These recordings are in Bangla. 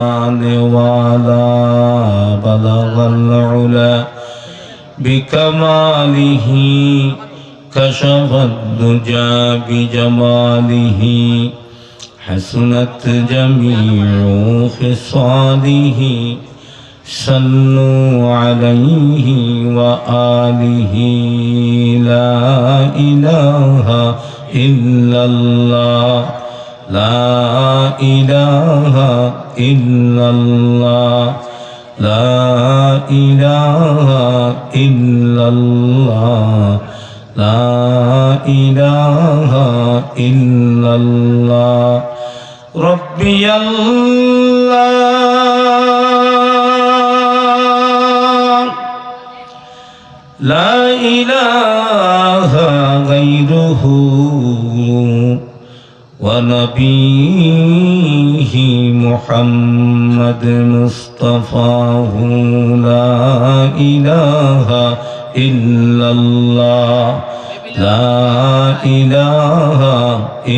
وعلا بلغ العلا بكماله كشف الدجى بجماله حسنت جميع خصاله صلوا عليه وآله لا إله إلا الله لا إله إلا الله لا إله إلا الله لا إله إلا الله ربي الله لا إله غيره ونبيه محمد مصطفاه لا إله إلا الله لا إله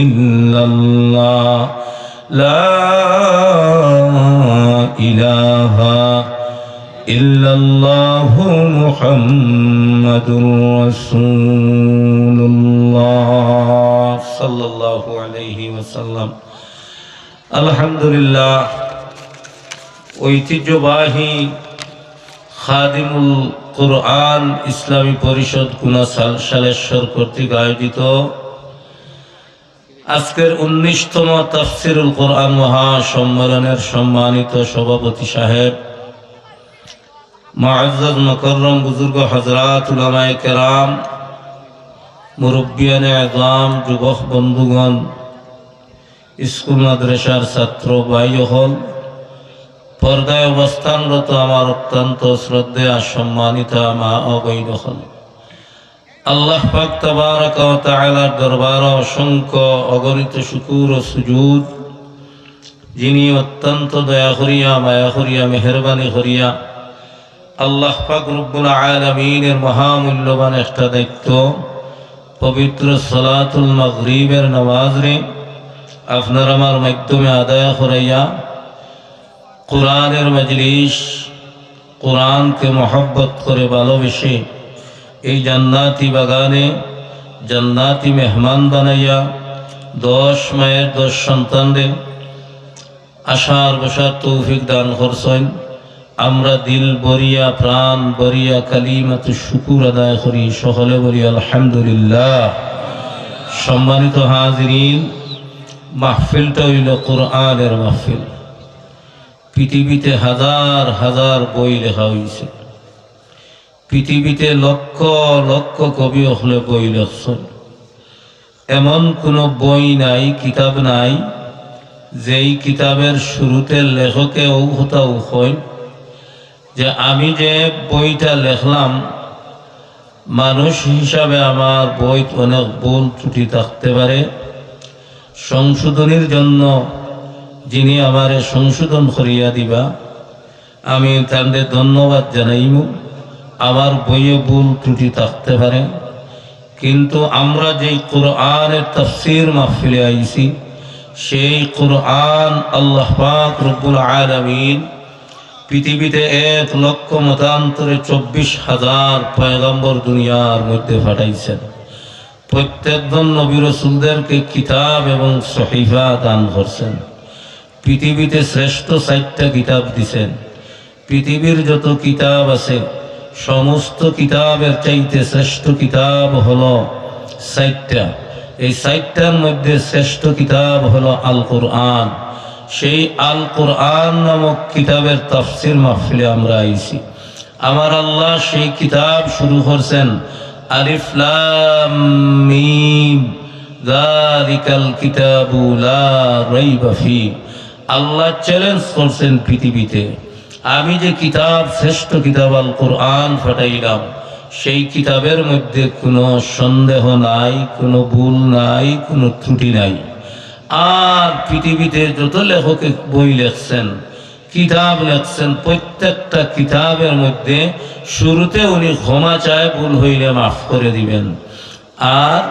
إلا الله لا إله إلا الله محمد رسول الله صلى الله عليه وسلم الحمد لله ঐতিহ্যবাহী খাদিমুল কুরআন ইসলামী পরিষদ কুনা সালেশ্বর কর্তৃক আয়োজিত আজকের 19তম তাফসিরুল কোরআন মহাসম্মেলনের সম্মানিত সভাপতি সাহেব, মুআজ্জাজ মুকাররম বুজুর্গ হযরত উলামায়ে কেরাম, মুরব্বিয়ানে আযম, যুবক বন্ধুগণ, স্কুল মাদ্রাসার ছাত্র ভাই হল, পর্দায় অবস্থানরত আমার অত্যন্ত শ্রদ্ধেয় সম্মানিত মা ও বোন হল, আল্লাহ পাক তাবারক ওয়া তাআলার দরবারে অসংখ্য অগণিত শুকর ও সুজুদ, যিনি অত্যন্ত দয়া করিয়া মায়া করিয়া মেহেরবানি করিয়া আল্লাহ পাক রব্বুল আলামিনের মহামূল্যবান একটা দায়িত্ব পবিত্র সালাতুল মাগরিবের নামাজে আপনার আমার মাধ্যমে আদায় করাইয়া কোরআনের মজলিস, কোরআনকে মহব্বত করে ভালোবেসে এই জান্নাতি বাগানে জান্নাতি মেহমান বানাইয়া 10 মায়ের 10 সন্তানদের আশার বসার তৌফিক দান করছেন। আমরা দিল বরিয়া প্রাণ বরিয়া কালিমাতু শুকুর আদায় করি, সকলে বলি আলহামদুলিল্লাহ। সম্মানিত হাজিরিন, মাহফিলটা হইল কোরআনের মাহফিল। পৃথিবীতে হাজার হাজার বই লেখা হয়েছে, পৃথিবীতে লক্ষ লক্ষ কবি হলে বই লেখছেন। এমন কোনো বই নাই, কিতাব নাই, যেই কিতাবের শুরুতে লেখকে ঔহতাও হয় যে আমি যে বইটা লেখলাম, মানুষ হিসাবে আমার বই অনেক ভুল ত্রুটি থাকতে পারে। সংশোধনের জন্য যিনি আমারে সংশোধন করিয়া দিবা, আমি তাদের ধন্যবাদ জানাইব। আমার বইয়ে ভুল ত্রুটি থাকতে পারে, কিন্তু আমরা যেই কোরআনের তাফসীর মাহফিলে আইছি, সেই কোরআন আল্লাহ পাক রব্বুল আলামিন পৃথিবীতে 1 লক্ষ মতান্তরে 24,000 পয়গম্বর দুনিয়ার মধ্যে পাঠাইছেন। প্রত্যেকজন নবী রাসূলদেরকে কিতাব এবং সহিফা দান করছেন। পৃথিবীতে শ্রেষ্ঠ 4টা কিতাব দিছেন। পৃথিবীর যত কিতাব আছে সমস্ত কিতাবের চাইতে শ্রেষ্ঠ কিতাব হলো 4টা। এই 4টার মধ্যে শ্রেষ্ঠ কিতাব হলো আল কোরআন। সেই আল কোরআন নামক কিতাবের তাফসীর মাহফিলে আমরা আইছি। আমার আল্লাহ সেই কিতাব শুরু করছেন আলিফ লাম মিম যালিকাল কিতাবু লা রাইবা ফি। আল্লাহ চ্যালেঞ্জ করছেন পৃথিবীতে, আমি যে কিতাব শ্রেষ্ঠ কিতাব আল কোরআন পাঠাইলাম, সেই কিতাবের মধ্যে কোনো সন্দেহ নাই, কোনো ভুল নাই, কোনো ত্রুটি নাই। আর পৃথিবীতে যত লেখকে বই লেখছেন, কিতাব লেখছেন, প্রত্যেকটা কিতাবের মধ্যে শুরুতে উনি ক্ষমা চায়, ভুল হইলে মাফ করে দিবেন। আর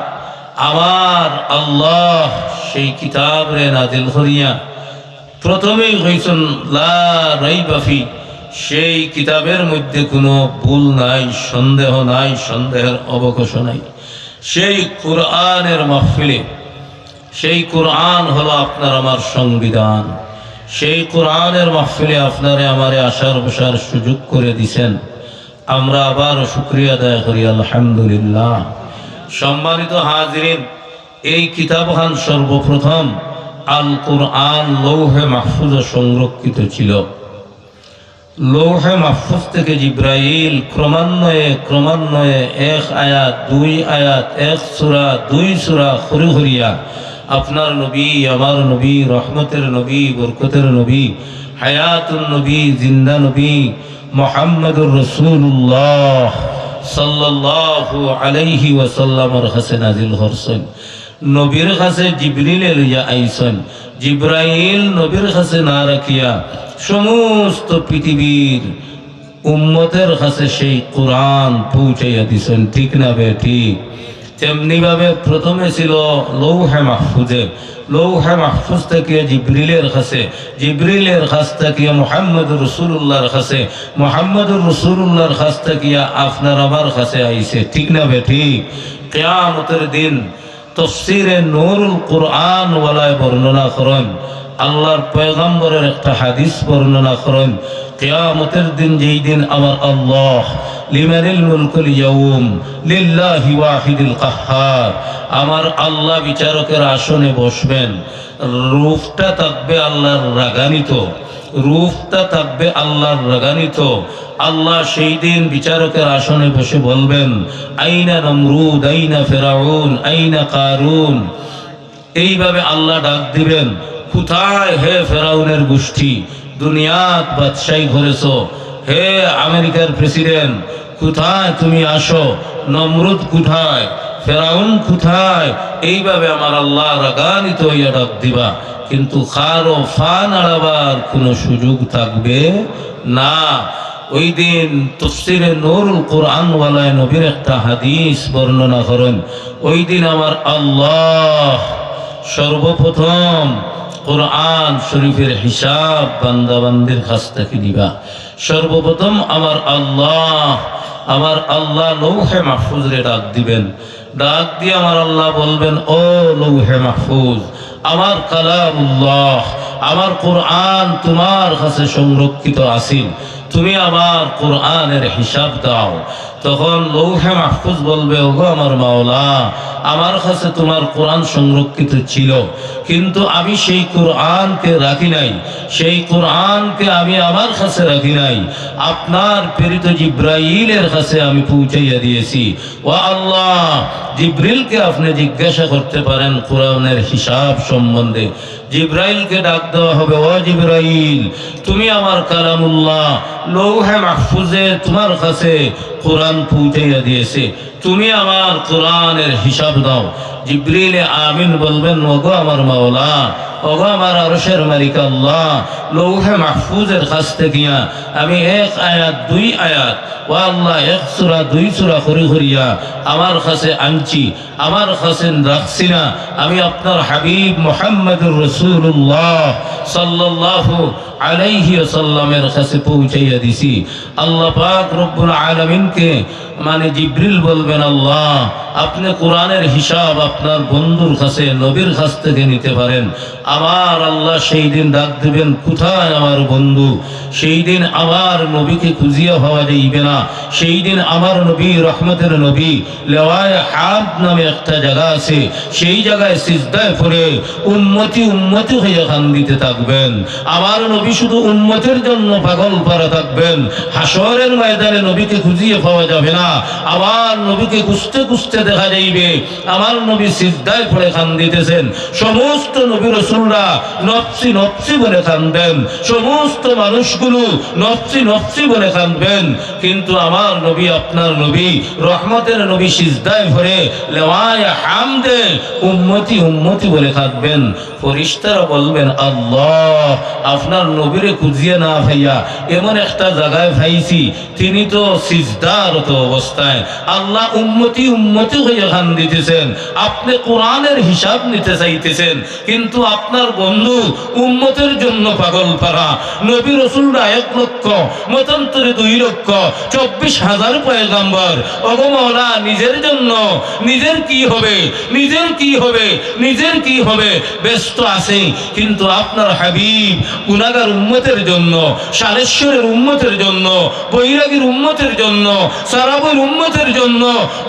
আমার আল্লাহ সেই কিতাবরে নাজিল করিয়া প্রথমেই হইছেন লা রাইবা ফি, সেই কিতাবের মধ্যে কোনো ভুল নাই, সন্দেহ নাই, সন্দেহের অবকাশ নাই। সেই কোরআনের মাহফিলে, সেই কোরআন হলো আপনার আমার সংবিধান। সেই কোরআনের মাহফিলে আপনারে আমারে আসার বসার সুযোগ করে দিছেন, আমরা আবার শুকরিয়া আদায় করি আলহামদুলিল্লাহ। সম্মানিত হাজিরিন, এই কিতাবখান সর্বপ্রথম আল কোরআন লৌহে মাহফুজে সংরক্ষিত ছিল। লৌহে মাহফুজ থেকে জিব্রাইল ক্রমান্বয়ে 1 আয়াত 2 আয়াত 1 সূরা 2 সূরা হরিয়া আপনার নবী, আমার নবী, রহমতের নবী, বরকতের নবী, হায়াতুন নবী, জিন্দা নবী মুহাম্মদুর রাসূলুল্লাহ সাল্লাল্লাহু আলাইহি ওয়াসাল্লামের কাছে নাজিল হরছেন। নবীর কাছে জিবরিল লইয়া আইছেন। জিব্রাইল নবীর কাছে না রাখিয়া সমস্ত পৃথিবীর উম্মতের কাছে সেই কোরআন পৌঁছাইয়া দিছেন। ঠিক না ঠিক? তেমনিভাবে প্রথমে ছিল লৌহে মাহফুজে, লৌহে মাহফুজ থেকে জিবরিলের কাছে, জিবরিলের কাছ থেকে মুহাম্মদুর রাসূলুল্লাহর কাছে, মুহাম্মদুর রাসূলুল্লাহর কাছ থেকে আপনার আমার কাছে আইছে। ঠিক না ঠিক? কিয়ামতের দিন তাফসীরে নূরুল কুরআন ওয়ালায় বর্ণনা করেন, আল্লাহর পয়গম্বরের একটা হাদিস বর্ণনা করেন, কিয়ামতের দিন যেই দিন আমার আল্লাহ লিমানিল মুলকুল ইয়াউম লিল্লাহি ওয়াহিদিল কাহ্হার, আমার আল্লাহ বিচারকের আসনে বসবেন। রূপটা থাকবে আল্লাহর রাগান্বিত, রূপটা থাকবে আল্লাহর রাগান্বিত। আল্লাহ সেই দিন বিচারকের আসনে বসে বলবেন, আইনা নমরুদ, আইনা ফিরাউন, আইনা কারুন। এইভাবে আল্লাহ ডাক দিবেন, কোথায় হে ফেরাউনের গোষ্ঠী, দুনিয়াত বাদশাহী করেছ, হে আমেরিকার প্রেসিডেন্ট কোথায় তুমি আসো, নমরুদ কোথায়, ফেরাউন কোথায়। এইভাবে আমার আল্লাহ রাগান্বিত হইয়া ডাক দিবা, কিন্তু কারো ফা নাড়াবার কোনো সুযোগ থাকবে না। ওই দিন তাফসীরে নূরুল কুরআন ওয়ালায় নবীর একটা হাদিস বর্ণনা করেন, ওই দিন আমার আল্লাহ সর্বপ্রথম কোরআন শরীফের হিসাব বান্দাবান্দির কাছ থেকে দিবা। সর্বপ্রথম আমার আল্লাহ লৌহে মাহফুজরে ডাক দিবেন। ডাক দিয়ে আমার আল্লাহ বলবেন, ও লৌহে মাহফুজ, আমার কালামুল্লাহ, আমার কোরআন তোমার কাছে সংরক্ষিত আছিল, তুমি আমার কোরআনের হিসাব দাও। তখন লৌহে মাহফুজ বলবে, ওগো আমার মাওলা, আমার কাছে তোমার কোরআন সংরক্ষিত ছিল, কিন্তু আমি সেই কোরআনকে রাখি নাই, সেই কোরআনকে আমি আমার কাছে রাখি নাই, আপনার প্রেরিত জিব্রাইলের কাছে আমি পৌঁছাইয়া দিয়েছি। ও আল্লাহ, জিব্রিলকে আপনি জিজ্ঞাসা করতে পারেন কোরআনের হিসাব সম্বন্ধে। জিব্রাইলকে ডাক দেওয়া হবে, ও জিব্রাইল, তুমি আমার কালামুল্লাহ লৌহে মাহফুজে তোমার কাছে কোরআন পৌঁছাইয়া দিয়েছে, তুমি আমার কোরআনের হিসাব দাও। জিব্রিল আমিন বলবেন, ওগো আমার মাওলা, ওগো আমার আরশের মালিক আল্লাহ, লৌহে মাহফুজের কাছ থেকে আমি 1 আয়াত 2 আয়াত, ও আল্লাহ 1 সূরা 2 সূরা হরিয়া আমার কাছে আনছি, আমার কাছে রাখছি না, আমি আপনার হাবিব মুহাম্মদুর রাসূলুল্লাহ সাল্লাল্লাহু আলাইহি ওয়াসাল্লামের কাছে পৌঁছাইয়া দিছি। আল্লাহ পাক রব্বুল আলামিনকে মানে জিব্রিল বলবেন, আল্লাহ আপনি কোরআনের হিসাব আপনার বন্ধুর কাছে নবীর কাছ থেকে নিতে পারেন। আমার আল্লাহ সেই দিন ডাক দিবেন, কোথায় আমার বন্ধু। সেই দিন আমার নবীকে খুঁজিয়া পাওয়া যাইবে না। সেই দিন আমার নবী, রহমতের নবী, লেওয়ায়ে হাদ নামে একটা জায়গা আছে, সেই জায়গায় সিজদায় পড়ে উম্মতি উম্মতি হইয়া কান্দিতে থাকবেন। আমার নবী শুধু উম্মতের জন্য পাগল পারা থাকবেন। হাসরের ময়দানে নবীকে খুঁজিয়ে পাওয়া যাবে না। আমার নবীকে খুঁজতে খুঁজতে দেখা যাইবে আমার নবী সিজদায় পড়ে কান্দিতেছেন। সমস্ত নবী রাসূলরা নফসি নফসি বলে কাঁদবেন, সমস্ত মানুষগুলো নফসি নফসি বলে কাঁদবেন, কিন্তু আমার নবী, আপনার নবী, রহমতের নবী সিজদায় পড়ে লেওয়ায়ে হামদে উম্মতি উম্মতি বলে কাঁদবেন। ফেরেশতারা বলবেন, আল্লাহ আপনার নবীরে খুঁজিয়ে না ভাইয়া এমন একটা জায়গায় ভাইছি, তিনি তো সিজদারত অবস্থায় আল্লাহ উম্মতি উম্মতি হয়ে খান দিতেছেন, আপনি কোরআনের হিসাব নিতে চাইতেছেন, কিন্তু আপনার বন্ধু উম্মতের জন্য পাগল পারা, নবী রসুলরা 1 লক্ষ, মতান্তরে 2 লক্ষ, 24,000 পয়গাম্বর। ওগো মাওলা, নিজের জন্য নিজের কি হবে, নিজের কি হবে, নিজের কি হবে ব্যস্ত আছে, কিন্তু আপনার হাবিব গুনাহগার উম্মতের জন্য, সারেশ্বরের উম্মতের জন্য, বৈরাগীর উম্মতের জন্য, সারাবের উম্মতের জন্য,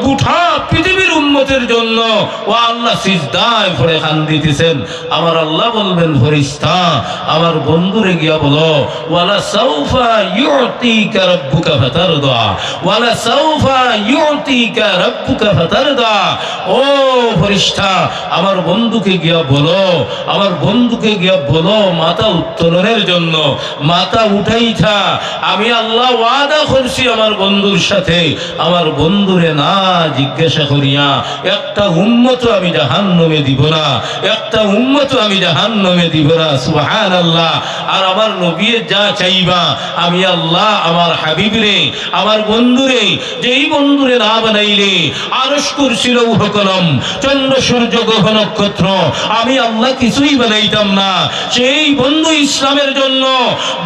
গোটা পৃথিবীর উম্মতের জন্য ও আল্লাহ সিজদায় পড়ে খান দিতেছেন। আমার আল্লাহ বলবেন, ফেরেশতা আমার বন্ধুরে গিয়া বলো, ওয়ালা সাউফা ইউতিকা রাব্বুকা ফাতারদা, ওয়ালা সাউফা ইউতিকা রাব্বুকা ফাতারদা। ও ফেরেশতা আমার বন্ধুকে গিয়া বলো, আমার বন্ধুকে গিয়া বলো মাথা উত্তোলনের জন্য, মাথা উঠাইছা আমি আল্লাহ ওয়াদা করছি আমার বন্ধুর সাথে, আমার বন্ধুরে না জিজ্ঞাসা করিয়া একটা উম্মত আমি জাহান্নামে দিব না, একটা উম্মত আমি জাহান্নামে দিব না। সুবহানাল্লাহ। আর আমার নবী যা চাইবা আমি আল্লাহ আমার হাবিবরে, আমার বন্ধুরে, যেই বন্ধুরে না বানাইলে আরশ কুরসি লৌহ কলম চন্দ্র সূর্য গ্রহ নক্ষত্র আমি আল্লাহ কিছুই বানাইতাম না, সেই বন্ধু ইসলামের জন্য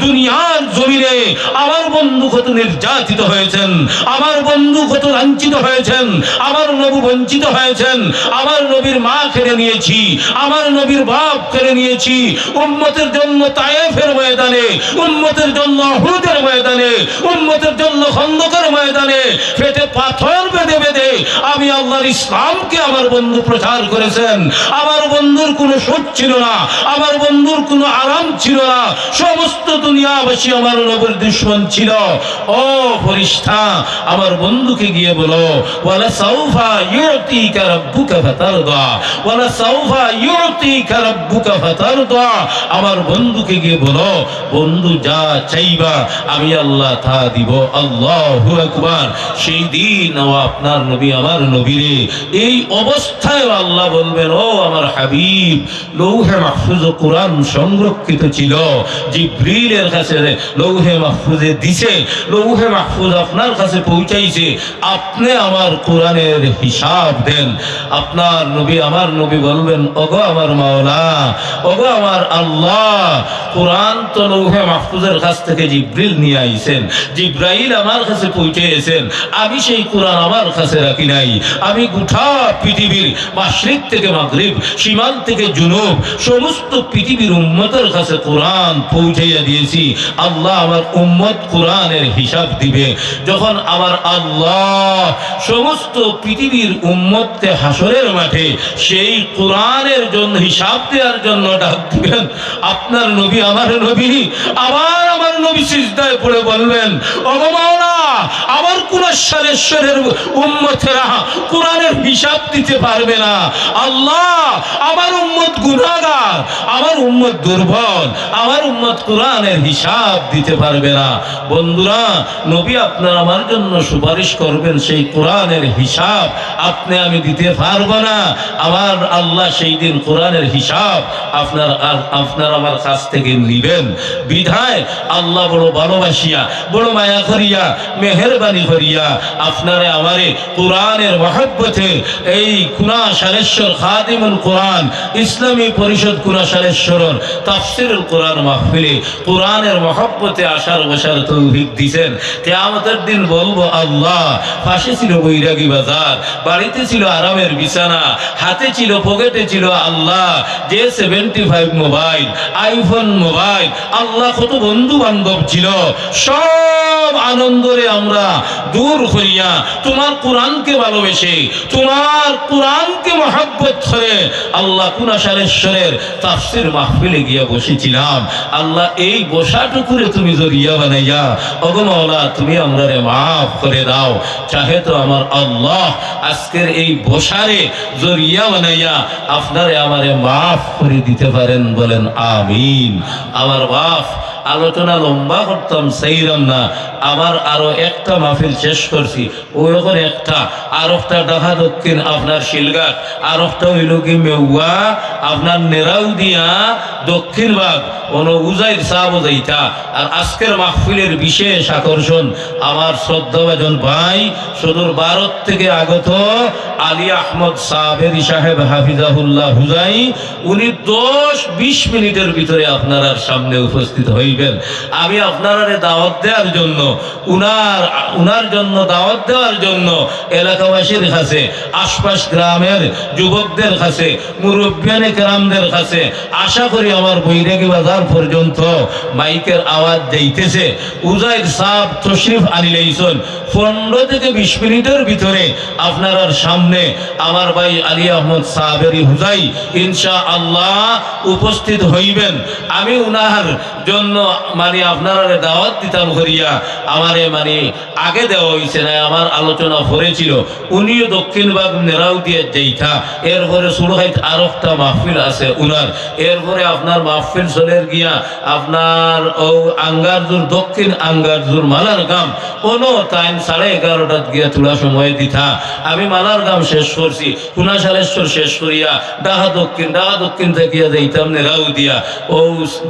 দুনিয়ার জমিনে আমার বন্ধু কত নির্যাতিত হয়েছেন, আমার বন্ধু কত লাঞ্ছিত হয়েছেন, আমার নবী বঞ্চিত হয়েছেন, আমার নবীর মা কেড়ে নিয়েছি, আমার নবীর বাপ কেড়ে নিয়েছি, উম্মতের জন্য তায়েফের ময়দানে, উম্মতের জন্য উহুদের ময়দানে, উম্মতের জন্য খন্দকের ময়দানে পেটে পাথর বেঁধে বেঁধে আমি আল্লাহর ইসলামকে আমার বন্ধু প্রচার করেছেন। আমার বন্ধুর কোনো সুখ ছিল না, আমার বন্ধুর কোনো আরাম ছিল না, সমস্ত দুনিয়াবাসী আমার নবীর দুশমন ছিল। ও ফেরেশতা আমার বন্ধুকে গিয়ে বলো, ওয়ালা সাউফা ইউতিকা রাব্বুকা ফাতারদা, ওয়ালা সাউফা ইউতিকা রাব্বুকা ফাতারদা। আমার বন্ধুকে গিয়ে বলো, বন্ধু যা চাইবা আমি আল্লাহ তা দিব। আল্লাহু আকবার। সেই দিন আপনার নবী আমার নবীরে এই অবস্থায় আল্লাহ বলবেন, ও আমার হাবিব, লৌহে মাহফুজ কোরআন সংরক্ষিত ছিল, জিবরিলের কাছে লৌহে মাহফুজে দিছে, লৌহে মাহফুজ আপনার কাছে পৌঁছাইছে, আপনি আমার কোরআনের হিসাব দেন। আপনার নবী আমার নবী বলবেন, ওগো আমার মাওলা, ওগো আমার আল্লাহ, কোরআন তো লৌহে মাহফুজের কাছ থেকে জিবরিল নিয়ে আইছেন, জিব্রাইল আমার কাছে পৌঁছেছেন, আমি সেই কোরআন আমার কাছে রাখি নাই, আমি গোটা পৃথিবীর মাশরিক থেকে মাগরিব, শিমাল থেকে জুনুব, সমস্ত পৃথিবীর উম্মতের কাছে কোরআন পৌঁছাইয়া দিয়েছি। আল্লাহ আমার উম্মত কোরআনের হিসাব দিবে। যখন আমার আল্লাহ সমস্ত পৃথিবীর উম্মতকে হাসরের মাঠে সেই কোরআনের জন্য হিসাব দেওয়ার জন্য ডাক দিবেন, আপনার নবী আমার নবী আবার আমার নবী সিজদায় পড়ে বলবেন, ওগো মাওলা, আমার কুরাশ্বরের উম্মতেরা কোরআনের হিসাব দিতে পারবে না। আল্লাহ আমার উম্মত গুনাহগার, আমার উম্মত দুর্বল, আমার উম্মত কোরআনের হিসাব দিতে পারবে না। বন্ধুরা, নবী আপনার আমার জন্য সুপারিশ করবেন, সেই কোরআনের হিসাব আপনি আমি দিতে পারবো না। আমার আল্লাহ সেই দিন কোরআনের হিসাব আপনার আমার কাছ থেকে নিবেন। বিধায় আল্লাহ বড় ভালোবাসিয়া, বড় মায়া করিয়া, মেহেরবানি করিয়া আপনারে আমারে কোরআনের মহব্বতে এই কুনাশারেশ্বর খাদিমুল কোরআন ইসলামী পরিষদ কুনাশারেশ্বর তাফসিরুল কোরআন মাহফিলে কোরআনের মহব্বতে আসার বসার তৌফিক দিয়েছেন। কিয়ামতের দিন বলবো, আল্লাহ, পাশে ছিল বৈরাগী বাজার, বাড়িতে ছিল আরামের বিছানা, হাতে ছিল, পকেটে ছিল আল্লাহ যে 75 মোবাইল, আইফোন মোবাইল, আল্লাহ কত বন্ধু বান্ধব ছিল, সব আনন্দরে আমরা দূর করিয়া তোমার কোরআনকে ভালোবেসে, তোমার কোরআনকে মহব্বত করে আল্লাহ কুনাশারেশ্বরের তাফসির মাহফিলে গিয়া বসেছিলাম। আল্লাহ এই বসাটুকুরে তুমি জরিয়া বানাইয়া, ওগো মাওলা, তুমি আমরারে মাফ করে দাও। চাহে তো আমার আল্লাহ আজকের এই বসারে জরিয়া বানাইয়া আপনারে আমারে মাফ করে দিতে পারেন, বলেন আমিন। আমার বাপ আলোচনা লম্বা করতাম সেইরাম না, আবার আরো একটা মাহফিল শেষ করছি, ওই ওখানে একটা আর একটা ঢাকা দক্ষিণ আপনার শিলঘাট, আর একটা হইল কি মেউয়া আপনার নেরাউ দিয়া দক্ষিণ ভাগ কোন উজাইর সাহ যাইতা। আর আজকের মাহফিলের বিশেষ আকর্ষণ আমার শ্রদ্ধাভাজন ভাই সুদূর ভারত থেকে আগত আলী আহমদ সাবেরি সাহেব হাফিজাহুল্লাহ হুজাই, উনি 10-20 মিনিটের ভিতরে আপনার সামনে উপস্থিত হইবেন। আমি আপনারা দাওয়াত দেওয়ার জন্য উনার জন্য দাওয়াত দেওয়ার জন্য এলাকাবাসীর কাছে, আশপাশ গ্রামের যুবকদের কাছে, মুরব্বিয়ানে কেরামদের কাছে, আশা করি আমার বৈরাগী বাজার পর্যন্ত মাইকের আওয়াজ যাইতেছে। উজাইর সাহেব তশরিফ আনিলেইছেন 15 থেকে 20 মিনিটের ভিতরে আপনার সামনে আমার ভাই আলী আহমদ সাবেরি হুজাই ইনশাআল্লাহ উপস্থিত হইবেন। আমি উনার জন্য মানে আপনারা দাওয়াত দিতাম করিয়া আমারে মানে আগে দেওয়া হয়েছে না, আমার আলোচনা করেছিল। উনিও দক্ষিণ ভাগ নেরাও দিয়ে যাইতা, এরপরে সুরহাইত আর একটা মাহফিল আছে উনার, এরপরে আপনার মাহফিল চলে গিয়া আপনার ও আঙ্গারজুর দক্ষিণ আঙ্গারজুর মালার গাম কোনো টাইম 11:30 গিয়া তোলা সময় দিতা। আমি মালার গাম শেষ করছি, কুনাশালেশ্বর শেষ করিয়া ডাহা দক্ষিণ থেকে যাইতাম নেরাও দিয়া। ও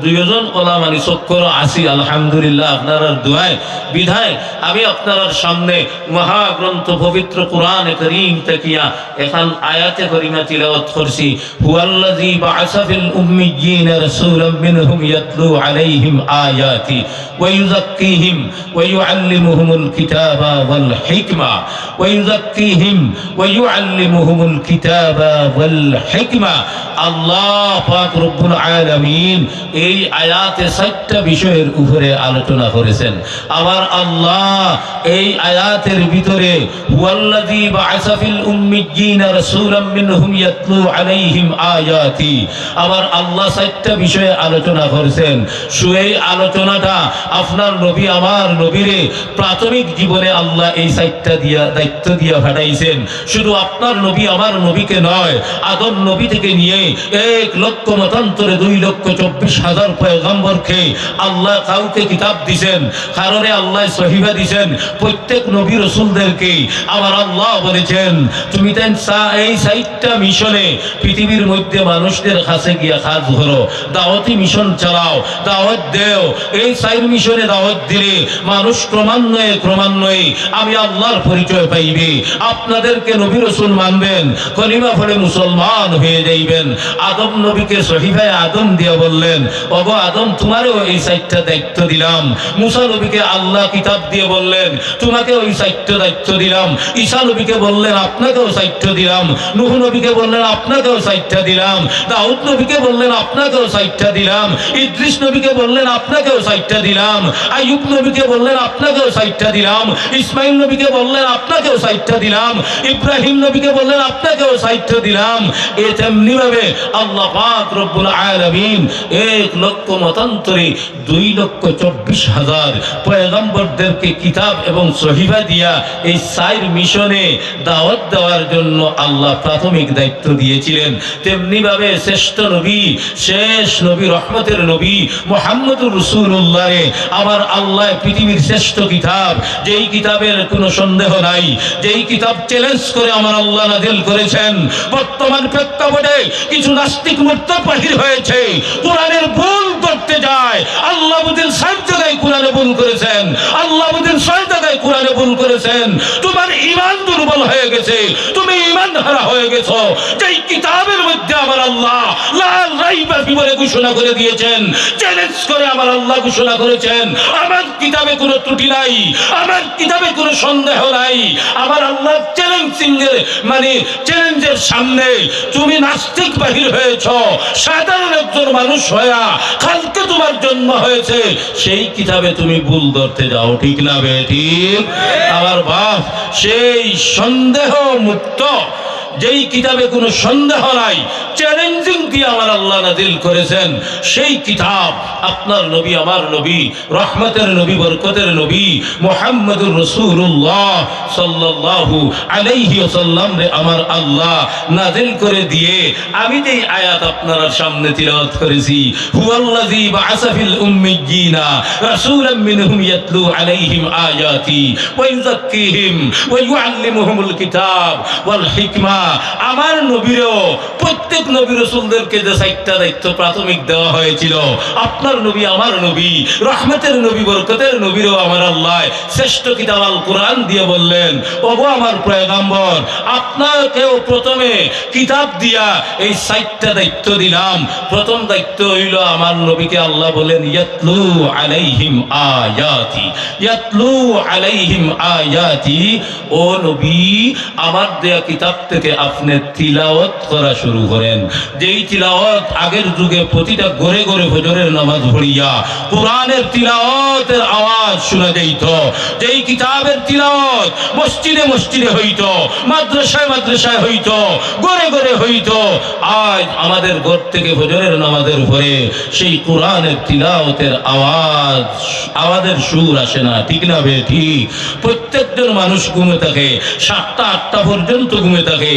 দুইজন কলা মানে চক্কর আসি আলহামদুলিল্লাহ আপনার দোয়ায় বিধায় আমি আপনার সামনে মহাগ্রন্থ পবিত্র কোরআন কারীম তাকিয়া এখন আয়াতে কারিমা তিলাওয়াত করছি। হুয়াল্লাযী বা'আসা ফিল উম্মিয়্যিনা রাসূলাম মিনহুম ইয়াতলু আলাইহিম আয়াতি ওয়া ইউযাক্কিহিম ওয়া ইউআল্লিমুহুমুল কিতাবা ওয়াল হিকমা আল্লাহ পাক রব্বুল আলামিন এই আয়াতে 7টা বিষয়ের উপরে আলোচনা করেছেন। আবার আল্লাহ এই আয়াতের ভিতরে ওয়াল্লাযী বা'আসা ফিল উম্মিয়্যিনা রাসূলাম মিনহুম ইয়াতলু আলাইহিম আয়াতি, আবার আল্লাহ 7টা বিষয়ে আলোচনা করেছেন। সেই আলোচনাটা আপনার নবী আমার নবীরে প্রাথমিক জীবনে আল্লাহ এই 7টা দিয়া দায়িত্ব দিয়া পাঠাইছেন। শুধু আপনার নবী আমার নবীকে নয়, আদম নবী থেকে নিয়ে 1 লক্ষ মতান্তরে 2,24,000 পয়গম্বরকে আল্লাহ কাউকে কিতাব দিছেন, কারণে আল্লাহ সহিফা দিছেন প্রত্যেক নবী রাসূলদেরকে। আবার আল্লাহ বলেছেন তুমি তাই এই 7টা মিশনে পৃথিবীর মধ্যে মানুষদের কাছে গিয়া কাজ করো, দাওয়াতি মিশন চালাও, দাওয়াত দেও। এই 4 মিশনে দাওয়াত দিলে মানুষ ক্রমান্বয়ে আমি আল্লাহর পরিচয় পাইবে, আপনাদেরকে নবী রাসূল মানবেন, কলিমা পড়ে মুসলমান হয়ে যাইবেন। আদম নবীকে সহিফায়ে আদম দিয়া বললেন ওগো আদম তোমারও এই 4টা দায়িত্ব দিলাম। মুসা নবীকে আল্লাহ কিতাব দিয়ে বললেন তোমাকে ওই 4টা দায়িত্ব দিলাম। ঈসা নবীকে বললেন আপনাকেও 4টা দিলাম। নূহ নবীকে বললেন আপনাকেও 4টা দিলাম। দাউদ নবীকে বললেন আপনাকেও 4টা দিলাম। ইদ্রিস নবীকে বললেন আপনাকেও 4টা দিলাম। আইয়ুব নবীকে বললেন আপনাকেও 4টা দিলাম। ইসমাইল নবীকে বললেন আপনাকেও 4টা দিলাম। ইব্রাহিম নবীকে বললেন আপনাকেও 4টা দিলাম। এ তেমনি ভাবে আল্লাহ পাক রব্বুল আলামিন 1 লক্ষ মতান্তরে 2,24,000 পয়গম্বরদেরকে কিতাব এবং সহিফা দিয়া এই 4 মিশনে দাওয়াত দেওয়ার জন্য আল্লাহ প্রাথমিক দায়িত্ব দিয়েছিলেন। তেমনি ভাবে শ্রেষ্ঠ নবী, শেষ নবী, রহমতের নবী মুহাম্মদুর রাসূলুল্লাহ আমার আল্লাহ পৃথিবীর শ্রেষ্ঠ কিতাব, যেই কিতাবের কোনো সন্দেহ নাই, যেই কিতাব চ্যালেঞ্জ করে আমার আল্লাহ নাযিল করেছেন। বর্তমান প্রেক্ষাপটে কিছু নাস্তিক মুরতাদ বাহির হয়েছে, কোরআনের ভুল করতে যায়। আল্লাহ বুঝেন 7 জায়গায় কোরআনে ভুল করেছেন, আল্লাহ বুঝেন 6 জায়গায় কোরআনে ভুল করেছেন। তোমার ঈমান দুর্বল হয়ে গেছে, তুমি ঈমান হারা হয়ে গেছো। যেই কিতাবের মধ্যে আমার আল্লাহ লা রাইবা ফি বলে ঘোষণা করে দিয়েছেন, চ্যালেঞ্জ করে আমার আল্লাহ ঘোষণা করেছেন আমার কিতাবে কোনো ত্রুটি নাই, আমার কিতাবে কোনো সন্দেহ নাই। আমার আল্লাহ চ্যালেঞ্জের সামনে তুমি নাস্তিক বাহির হয়েছ, সাধারণ একজন মানুষ হইয়া কালকে তোমার জন্ম হয়েছে, সেই কিতাবে তুমি ভুল ধরতে যাও, ঠিক না বেঠিক? আমার বাপ সেই সন্দেহ মুক্ত যেই কিতাবে কোনো সন্দেহ নাই, চ্যালেঞ্জিং দিয়ে আমার আল্লাহ নাযিল করেছেন, সেই কিতাব আপনার নবী, আমার নবী, রহমতের নবী, বরকতের নবী মুহাম্মদুর রাসূলুল্লাহ সাল্লাল্লাহু আলাইহি ওয়াসাল্লাম রে আমার আল্লাহ নাযিল করে দিয়ে আমি যেই আয়াত আপনার সামনে তিলাওয়াত করেছি, হুয়াল্লাযী বা'আসা ফিল উম্মিয়্যিনা রাসূলাম মিনহুম ইয়াতলু আলাইহিম আয়াতি ওয়া ইউযাক্কিহিম ওয়া ইউআল্লিমুহুমুল কিতাব ওয়াল হিকমা। আমার নবীরও প্রত্যেক নবী রাসূলদেরকে যে 4টা দায়িত্ব প্রাথমিক দেওয়া হয়েছিল, আপনার নবী, আমার নবী, রহমতের নবী, বরকতের নবীরও আমার আল্লাহ শ্রেষ্ঠ কিতাব আল কোরআন দিয়ে বললেন, ওগো আমার পয়গম্বর, আপনাকেও প্রথমে কিতাব দিয়া এই 4টা দায়িত্ব দিলাম। প্রথম দায়িত্ব হইল আমার নবীকে আল্লাহ বলেন ইয়াতলু আলাইহিম আয়াতি, ইয়াতলু আলাইহিম আয়াতি। ও নবী, আমার দেয়া কিতাব থেকে আপনি তিলাওয়াত করা শুরু করেন। যেই তিলাওয়াত আগের যুগে প্রতিটা ঘরে ঘরে ফজরের নামাজ পড়িয়া কোরআনের তিলাওয়াতের আওয়াজ শোনা যাইত, যেই কিতাবের তিলাওয়াত মসজিদে মসজিদে হইত, মাদ্রাসায় মাদ্রাসায় হইত, ঘরে ঘরে হইত, আজ আমাদের ঘর থেকে ফজরের নামাজের পরে সেই কোরআনের তিলাওয়াতের আওয়াজের সুর আসে না, ঠিক না বে ঠিক? প্রত্যেকজন মানুষ ঘুমে থাকে, 7টা 8টা পর্যন্ত ঘুমে থাকে।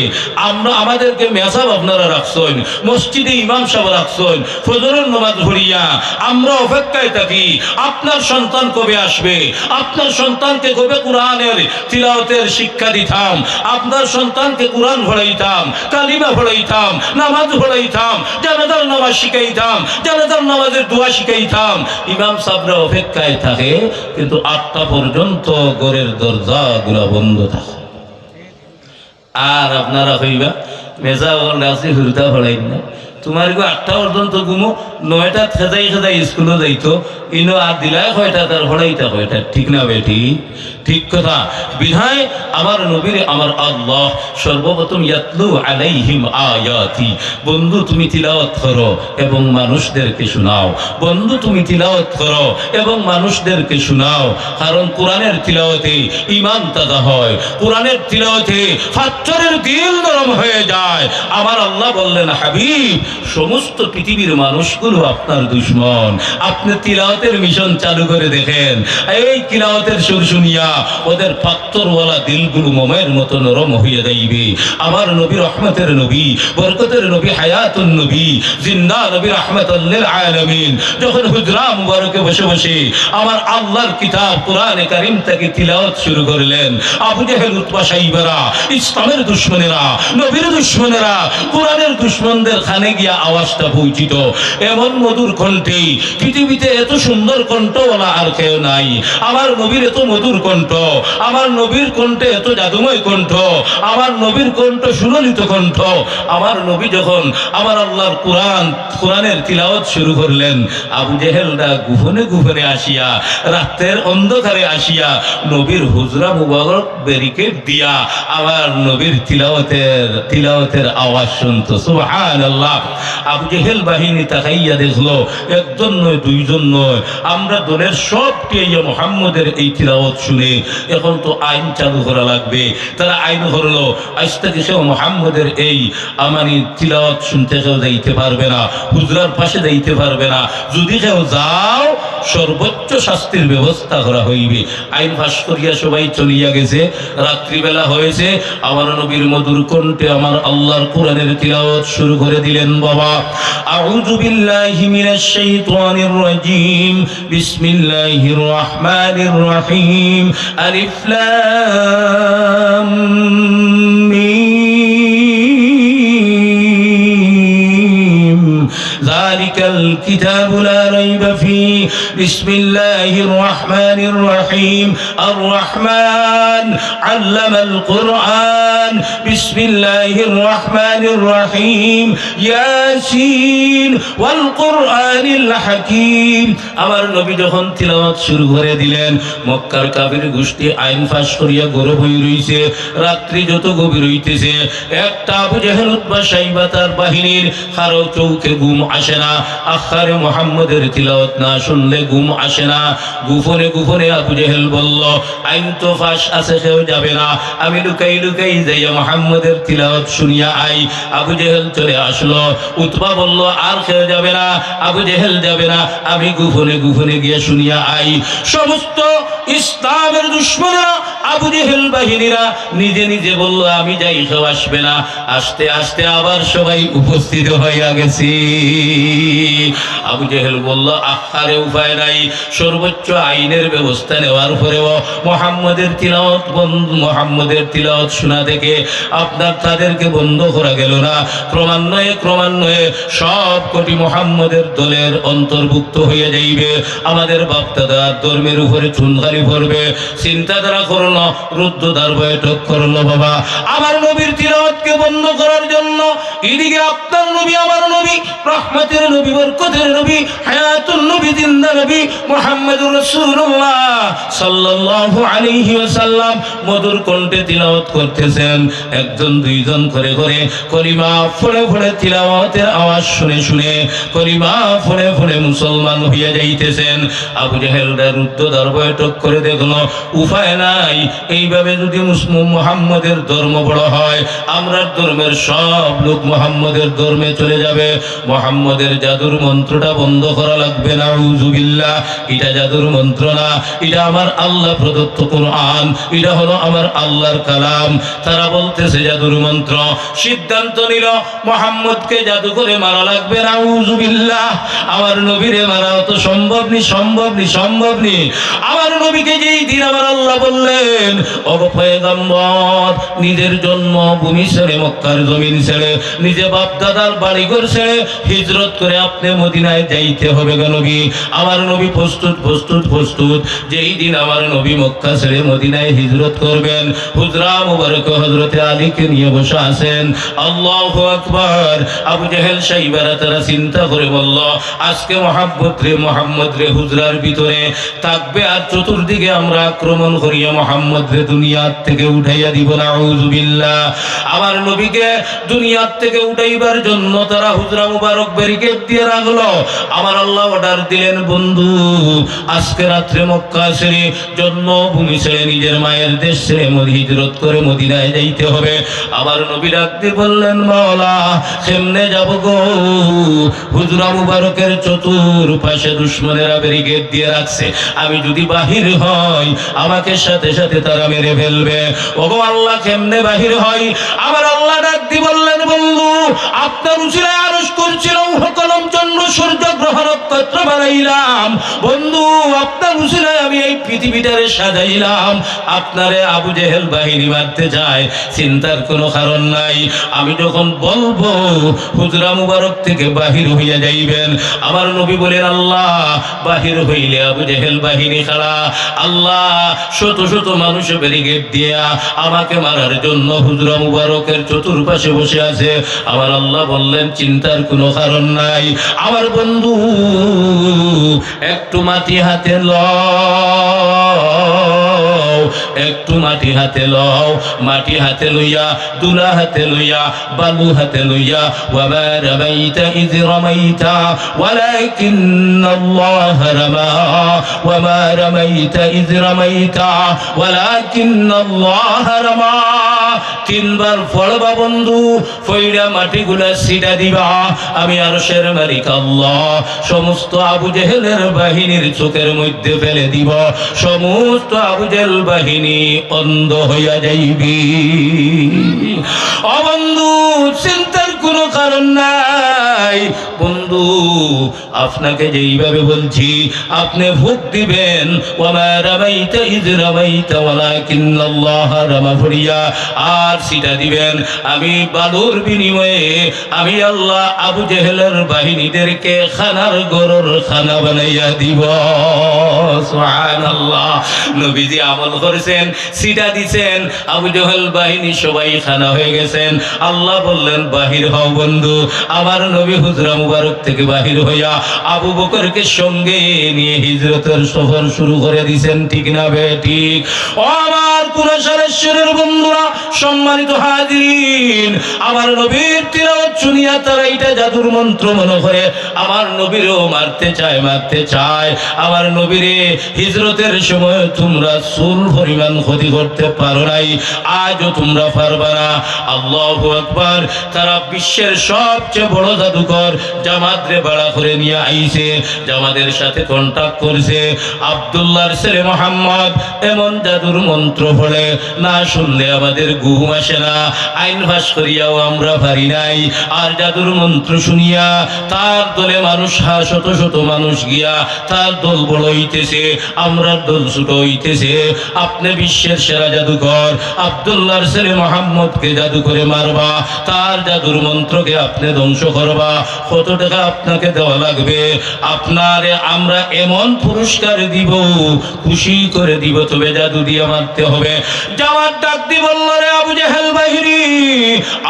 আমাদেরকে মেসাব আপনারা রাখছেন, মসজিদে ইমাম সাহেব রাখছেন, ফজরের নামাজ পড়িয়া আমরা অপেক্ষায় থাকি আপনার সন্তান কবে আসবে, আপনার সন্তানকে কবে কোরআনের তিলাওয়াতের শিক্ষা দিতাম, আপনার সন্তানকে কোরআন পড়াইতাম, কালিমা পড়াইতাম, নামাজ পড়াইতাম, জানাজার নামাজ শিখাইতাম, জানাজার নামাজের দোয়া শিখাইতাম। ইমাম সাহেবরা অপেক্ষায় থাকে, কিন্তু 8টা পর্যন্ত ঘরের দরজাগুলো বন্ধ থাকে। আর আপনারা হইবা মেজা রাশি হুরতা পড়াই না, তোমার 8টা পর্যন্ত ঘুমো, 9টা খেজাই খেজাই স্কুলে যাইতো, ইনো আর দিলায় 6টা তার পড়াইতা 6টা, ঠিক না বেটি? ঠিক কথা। বিধায় আমার নবীর আমার আল্লাহ সর্বপ্রথম ইয়াতলু আলাইহিম আয়াতি, বন্ধু তুমি তিলাওয়াত করো এবং মানুষদেরকে শোনাও, বন্ধু তুমি তিলাওয়াত করো এবং মানুষদেরকে শোনাও। কারণ কোরআনের তিলাওয়াতে ঈমান তাজা হয়, কোরআনের তিলাওয়াতে ফাত্তরের দিল নরম হয়ে যায়। আমার আল্লাহ বললেন, হাবিব, সমস্ত পৃথিবীর মানুষগুলো আপনার দুশমন, আপনি তিলাওয়াতের মিশন চালু করে দেখেন, এই তিলাওয়াতের সুর শুনিয়া ওদের পাত্তরওয়ালা দিলগুলো মোমের মতো নরম হয়ে যাইবে। আমার নবী, রহমতের নবী, বরকতের নবী, হায়াতুন নবী, জিন্দা নবী, রাহমাতুল লিল আলামিন, যখন হুজরা মুবারকে বসে বসে আমার আল্লাহর কিতাব কোরআনে কারীম থেকে তিলাওয়াত শুরু করলেন, আবু জেহেল, উতবা, সাইবারা, ইসলামের দুশমনেরা, নবীর দুশমনেরা, কোরআনের দুশমনদের খানে গিয়া আওয়াজটা পৌঁছিত। এমন মধুর কণ্ঠে, পৃথিবীতে এত সুন্দর কণ্ঠওয়ালা আর কেউ নাই। আমার নবীর এত মধুর কণ্ঠ, আমার নবীর কণ্ঠে এত জাদুময় কণ্ঠ, আমার নবীর কণ্ঠ সুললিত কণ্ঠ। আমার নবী যখন আমার আল্লাহর কোরআনের তিলাওয়াত শুরু করলেন, আবু জেহেলরা গোপনে গোপনে আসিয়া, রাতের অন্ধকারে আসিয়া নবীর হুজরা মুবারক ব্যারিকেড দিয়া আমার নবীর তিলাওয়াতের আওয়াজ শুনতো। সুবহানাল্লাহ। আবু জেহেল বাহিনী তাকাইয়া দেখলো, একজন নয়, দুইজন নয়, আমরা দলের সবটি মুহাম্মদের এই তিলাওয়াত শুনে এখন তো আইন চালু করা লাগবে। তারা আইন করলো, আজ থেকে সেও মুহাম্মদের এই আমানি তিলাওয়াত শুনতে কেউ যাইতে পারবে না, হুজরার পাশে যাইতে পারবে না, যদি কেউ যাও সর্বোচ্চ শাস্তির ব্যবস্থা করা হইবে। আইন ফাঁস করিয়া সবাই চলিয়া গেছে। রাত্রিবেলা হয়েছে, আমার নবীর মধুর কণ্ঠে আমার আল্লাহর কোরআনের তিলাওয়াত শুরু করে দিলেন। বাবা, আউযু বিল্লাহি মিনাশ শাইতানির রাজীম, বিসমিল্লাহির রহমানির রহিম, আলিফ লাম মিম, যালিকাল কিতাবু লা রাইবা ফীহি, বিসমিল্লাহির রহমানির রহিম, আর রহমান আল্লামাল কুরআন, বিসমিল্লাহির রহমানির রহিম, ইয়াসিন ওয়াল কুরআনিল হাকীম। আমার নবী যখন তিলাওয়াত শুরু করে দিলেন, মক্কার কাফির গোষ্ঠী আইন ফাঁস করিয়া গরব হয়ে রইছে। রাত্রি যত গভীর হইতেছে, একটা আবু জেহেল, উতবা, সাইবা তার বাহিনীর কারো চোখে ঘুম আসে না। আখারে মুহাম্মদের তিলাওয়াত না শুনলে ঘুম আসে না। গোপনে গোপনে আবু জেহেল বলল, আইন তো ফাঁস আছে, কেউ যাবে না, আমি লুকাই লুকাই যাইয়া মুহাম্মদের তিলাওয়াত শুনিয়া আই। আবু জেহেল চলে আসলো। উতবা বলল, আর কেউ যাবে না, আবু জেহেল যাবে না, আমি গোপনে গোপনে গিয়ে শুনিয়া আই। সমস্ত ইসলামের দুশমনেরা, আবু জেহেল বাহিনীরা নিজে নিজে বলল, আমি যাই, কেউ আসবে না। আস্তে আস্তে আবার সবাই উপস্থিত হইয়া গেছি। আবু জেহেল বলল, আখারে উপায় নাই, সর্বোচ্চ আইনের ব্যবস্থা নেওয়ার পরেও মুহাম্মদের তিলাওয়াত শোনা থেকে আপনার তাদেরকে বন্ধ করা গেল না। ক্রমান্বয়ে সব কোটি মুহাম্মদের দলের অন্তর্ভুক্ত হয়ে যাইবে। আমাদের বাপদাদার ধর্মের উপরে চুনকালি পড়বে। চিন্তাধারা করলো, রুদ্ধদ্বার বৈঠক করলো। বাবা, আমার নবীর তিলাওয়াতকে বন্ধ করার জন্য এদিকে আপনার নবী, আমার নবী, রহমতের নবী, বরকতের নবী, হায়াতুন নবী, জিন্দা নবী মুহাম্মদুর রাসূলুল্লাহ সাল্লাল্লাহু আলাইহি ওয়াসাল্লাম মধুর কণ্ঠে তিলাওয়াত করতেছেন। একজন দুইজন করে করে কলিমা পড়ে পড়ে তিলাওয়াতের আওয়াজ শুনে শুনে কলিমা পড়ে পড়ে মুসলমান হইয়া যাইতেছেন। আবু জেহেলরা রুদ্ধদ্বার বৈঠক করে দেখলো, উপায় নাই, এইভাবে যদি মুহাম্মদের ধর্ম বড় হয়, আমরা ধর্মের সব লোক মুহাম্মদের ধর্মে চলে যাবে। মুহাম্মদের জাদুর মন্ত্রটা বন্ধ করা লাগবে। নাউযুবিল্লাহ, এটা জাদুর মন্ত্র না, এটা আমার আল্লাহ প্রদত্ত কোরআন, এটা হলো আমার আল্লাহর কালাম। তারা বলতেছে জাদুর মন্ত্র। সিদ্ধান্ত নিল মুহাম্মদকে জাদু করে মারা লাগবে। নাউযুবিল্লাহ, আমার নবীরে মারা তো সম্ভব নি। আমার নবীকে যেই দিন আমার আল্লাহ বললেন, ও পয়গম্বর, নিজের জন্মভূমি ছেড়ে, মক্কার জমিন ছেড়ে, নিজে বাপ দাদার বাড়িঘর ছেড়ে হিজরত করে আপনি মদিনায় যাইতে হবে গো নবী। আমার নবী প্রস্তুত। যেই দিন আমার নবী মক্কা ছেড়ে মদিনায় হিজরত করবেন, হুজরা মুবারক হযরতে আলীকে নিয়ে বসে আছেন। আল্লাহু আকবার। আবু জেহেল সাইবারা তারা চিন্তা করে বলল, আজকে মুহাম্মদ রে হুজরার ভিতরে থাকবে, আর চতুর্দিকে আমরা আক্রমণ করিয়া মুহাম্মদ রে দুনিয়ার থেকে উঠাইয়া দিব। নাউযুবিল্লাহ। আমার নবীকে দুনিয়ার থেকে উঠাইবার জন্য তারা হুজরা মুবারক ব্যারিকেড দিয়ে রাখলো। আমার আল্লাহ অর্ডার দিলেন, বন্ধু, আজকে রাত্রে মক্কা ছেড়ে, জন্মভূমি ছেড়ে, নিজের মায়ের দেশ ছেড়ে হিজরত করে মদিনায় যাইতে হবে। আমার নবী ডাকতে বললেন, মাওলা, কেমনে যাব গো? হুজরা মুবারকের চতুর্পাশে দুশমনেরা ব্যারিকেড দিয়ে রাখছে, আমি যদি বাহির হই আমাকে সাথে সাথে তারা মেরে ফেলবে। ওগো আল্লাহ, কেমনে বাহির হয়? আমার আল্লাহ ডাকতে বললেন, বন্ধু, আপনার উসিলায় আরশ করছিলাম, কলম চন্দ্র সূর্য গ্রহ নক্ষত্র বানাইলাম। বন্ধু, আপনার উসিলায় আমি এই পৃথিবীটারে সাজাইলাম। আপনারে আবু জেহেল বাহিনী মারতে যায়, চিন্তার কোনো কারণ নাই। আমি যখন বলবো হুজরা মুবারক থেকে বাহির হইয়া যাইবেন, আমার নবী বলেন, আল্লাহ, বাহির হইলে আবু জেহেল বাহিনী খাড়া। আল্লাহ, শত শত মানুষ ব্যারিকেড দিয়া আমাকে মারার জন্য হুজরা মুবারকের চতুর্পাশে বসে আছে। আমার আল্লাহ বললেন, চিন্তার কোনো কারণ নাই। আমার বন্ধু, একটু মাটি হাতে লও, একটু মাটি হাতে লও। মাটি হাতে লইয়া, দুলা হাতে লইয়া, বালু হাতে লইয়া, ওয়ামা রামাইতা ইয রামাইতা ওয়ালাকিন্নাল্লাহ রামা, ওয়ামা রামাইতা ইয রামাইতা ওয়ালাকিন্নাল্লাহ রামা। তিনবার পড়বা বন্ধু, পয়রা মাটিগুলা সিটা দিবা। আমি আরশের মালিক আল্লাহ সমস্ত আবু জেহেলের বাহিনীর চোখের মধ্যে ফেলে দিব। সমস্ত আবু জেহেল বাহিনী অন্ধ হইয়া যাইবি। ও বন্ধু, চিন্তার কোনো কারণ নাই। বন্ধু, আপনাকে যেইভাবে বলছি আপনি ভোগ দিবেন, ওয়ামা রামাইতা ইয রামাইতা ওয়ালাকিন্নাল্লাহ রামা ফরিয়া, আর সিটা দিবেন। আমি বালুর বিনিময়ে আমি আল্লাহ আবু জেহেলের বাহিনীদেরকে খানার গরুর খানা বানাইয়া দিব। সুবহানাল্লাহ। নবীজি আমল করেছেন, সিটা দিছেন, আবু জেহেল বাহিনী সবাই খানা হয়ে গেছেন। আল্লাহ বললেন, বাহির হ। হও বন্ধু। আমার নবী হুজরা মুবারক থেকে বাহির হইয়া আবু বকরকে সঙ্গে নিয়ে হিজরতের সফর শুরু করে দিয়েছেন, ঠিক না বে ঠিক? ও আমার কুরাশের বন্ধুরা, সম্মানিত হাজিরিন, আমার নবীর তিলাওয়াত শুনিয়া তারা এটা জাদুর মন্ত্র মনে করে আমার নবীরও মারতে চায়। আমার নবীরে হিজরতের সময় তোমরা চুল পরিমাণ ক্ষতি করতে পারো নাই, আজও তোমরা পারবা না। আল্লাহু আকবার। তারা বিশ্বের সবচেয়ে বড় জাদুকর জামাতরে ভাড়া করে নিয়ে আইছে, জামাতের সাথে কন্টাক্ট করছে। আব্দুল্লাহর ছেলে মোহাম্মদ এমন জাদুর মন্ত্র পড়ে না শুনলে আমাদের ঘুম আসে না, আইন ভাস করিয়াও আমরা পারি নাই। আর জাদুর মন্ত্র শুনিয়া তার দলে মানুষ, শত শত মানুষ গিয়া তার দল বড় হইতেছে, আমরা দল ছোট হইতেছে। আপনি বিশ্বের সেরা জাদুকর আব্দুল্লাহর ছেলে মোহাম্মদকে জাদু করে মারবা, তার জাদুর মন্ত্রকে আপনি ধ্বংস করবা, কত টাকা আপনাকে দেওয়া লাগবে? আপনারে আমরা এমন পুরস্কার দিব, খুশি করে দিব, তবে জাদু দিয়ে মারতে হবে। জামাত ডাক দি বলল, রে আবু জেহেল বাহিনী,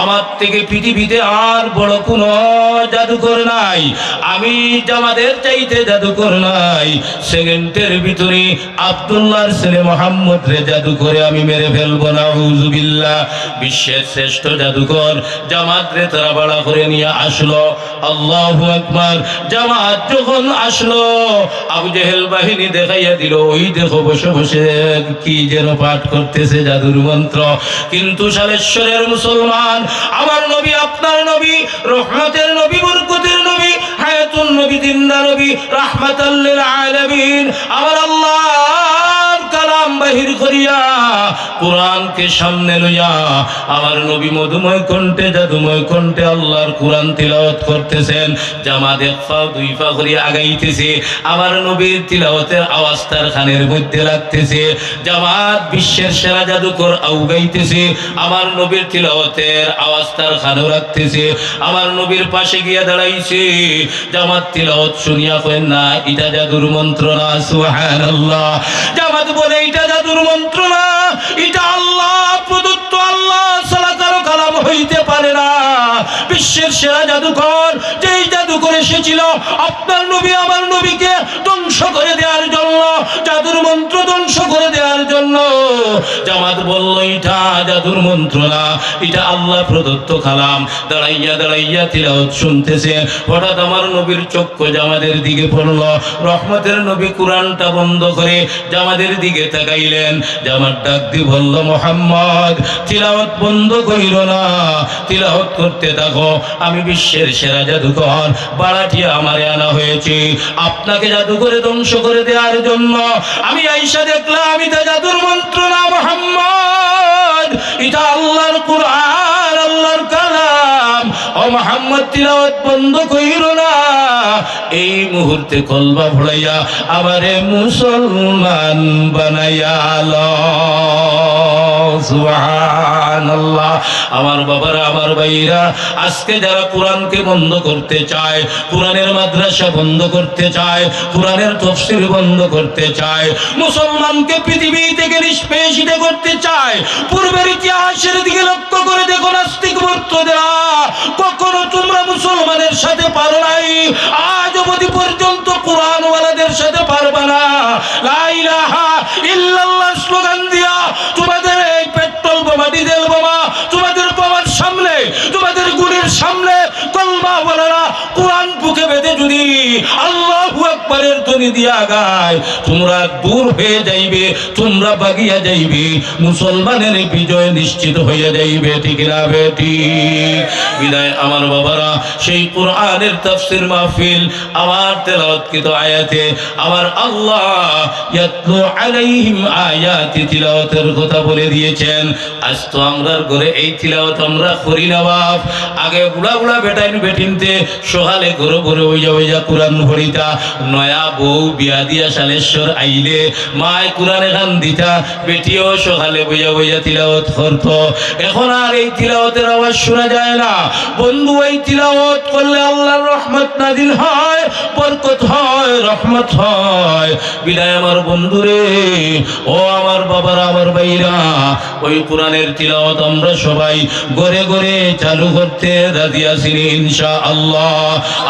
আমার থেকে পৃথিবীতে আর বড় কোন জাদুকর নাই, আমি জামাতের চাইতে জাদুকর নাই। সেকেন্ডের ভিতরে আব্দুল্লাহর ছেলে মোহাম্মদ রে জাদু করে আমি মেরে ফেলবো, নাউযুবিল্লাহ। বিশ্বের শ্রেষ্ঠ জাদুকর জামাত রে তারা ভাড়া করে নিয়ে আসলো। আল্লাহু আকবার। জামাত যখন আসলো, আবু জেহেল বাহিনী দেখাইয়া দিল, ওই দেখো বসে বসে কি যেন পাঠ করতেছে জাদুর মন্ত্র। কিন্তু সালেশ্বরের মুসলমান, আমার নবী, আপনার নবী, রহমতের নবী, বরকতের নবী, হায়াতুন নবী, জিন্দা নবী, রাহমাতাল লিল আলামিন, আমার আল্লাহর কালাম বাহির করিয়া কোরআনকে সামনে লইয়া আমার নবী মধুময় কণ্ঠে, জাদুময় কণ্ঠে আল্লাহর কোরআন তিলাওয়াত করতেছেন। জামাত এক পা দুই পা করিয়া আগাইতেছে, আমার নবীর তিলাওয়াতের আওয়াজ তার কানের মধ্যে লাগতেছে। জামাত বিশ্বের সেরা জাদুকর আউগাইতেছে, আমার নবীর তিলাওয়াতের আওয়াজ তার কানে রাখতেছে। আমার নবীর পাশে গিয়া দাঁড়াইছে, জামাত তিলাওয়াত শুনিয়া কয়, না এটা জাদুর মন্ত্র না। সুবহানাল্লাহ। জামাত বলে, এটা জাদুর মন্ত্র না, এটা আল্লাহ প্রদত্ত, আল্লাহ ছাড়া কারো কালাম হইতে পারে না। বিশ্বের সেরা জাদুকর যেই জাদুকর এসেছিল আপনার নবী আমার নবীকে ধ্বংস করে দেওয়ার জন্য, জাদুর মন্ত্র ধ্বংস করে দেওয়ার জন্য। জামাত বলল, এটা জাদুর মন্ত্র না, এটা আল্লাহ প্রদত্ত কালাম। দাঁড়াইয়া দাঁড়াইয়া তিলাওয়াত শুনতেছে। হঠাৎ আমার নবীর চক্ষু জামাতের দিকে পড়ল। রহমতের নবী কোরআনটা বন্ধ করে জামাতের দিকে তাকাইলেন। জামাত ডাক দিয়ে বলল, মোহাম্মদ তিলাওয়াত বন্ধ কইর না, তিলাওয়াত করতে থাকো। আমি বিশ্বের সেরা জাদুকর, বাড়াটিয়া আমারে আনা হয়েছে আপনাকে জাদু করে ধ্বংস করে দেওয়ার জন্য। আমি আইসা দেখলাম এটা জাদুর মন্ত্র না মোহাম্মদ, এটা আল্লাহর কোরআন, আল্লাহর কালাম। ও মোহাম্মদ তিলাওয়াত বন্ধ কইর না। এই মুহূর্তে কলবা ভরাইয়া আমারে মুসলমান বানাইয়া আলো। সুবহানাল্লাহ। আমার বাবারা, আমার ভাইরা, আজকে যারা কোরআনকে বন্ধ করতে চায়, কোরআনের মাদ্রাসা বন্ধ করতে চায়, কোরআনের তাফসীর বন্ধ করতে চায়, মুসলমানকে পৃথিবী থেকে নিষ্পেষিত করতে চায়, পূর্বের ইতিহাসের দিকে লক্ষ্য করে দেখো, নাস্তিক মুরতাদরা কখনো তোমরা মুসলমানের সাথে পারো নাই, আজ অবধি পর্যন্ত কোরআনওয়ালাদের সাথে পারবা না। লা ইলাহা ইল্লাল্লাহ স্লোগান দিয়া তোমাদের এই পেট্রোল বোমা, ডিজেল বোমা, তোমাদের বোমার সামনে, তোমাদের গুলির সামনে কলমাওয়ালারা কোরআন বুকে বেঁধে যদি আল্লাহু আকবারের ধ্বনি দিয়া গায়, তোমরা দূর হয়ে যাইবে, তোমরা বাগিয়া যাইবে, মুসলমানের বিজয় নিশ্চিত হয়ে যাইবে, ঠিক না বেটি? বিদায় আমার বাবারা, সেই কোরআনের তাফসীর মাহফিল, আমার তেলাওয়াতকৃত আয়াতে আমার আল্লাহ ইয়াতলু আলাইহিম আয়াতি, তিলাওয়াতের কথা বলে দিয়েছেন। আজ তো আমরার ঘরে এই তিলাওয়াত আমরা করি না বাপ। আগে বুড়া বুড়া বেটাইন বেটিনতে সকালে ঘরে ঘরে ওইয়া কোরআন পড়িতা নয়া বউ বিয়া দিয়া সালেশ্বর আইলে মায় কোরআন এখান দিতা বেটিও সকালে বইয়া তিলাওয়াত করত এখন আর এই তিলাওয়াতের আওয়াজ শোনা যায় না বন্ধু এই তিলাওয়াত করলে আল্লাহর রহমত নাজিল হয় বরকত হয় রহমত হয় বিদায় আমার বন্ধুরে ও আমার বাবারা আমার ভাইরা ওই কোরআনের তিলাওয়াত আমরা সবাই ঘরে ঘরে চালু করতে রাজি আছি ইনশাআল্লাহ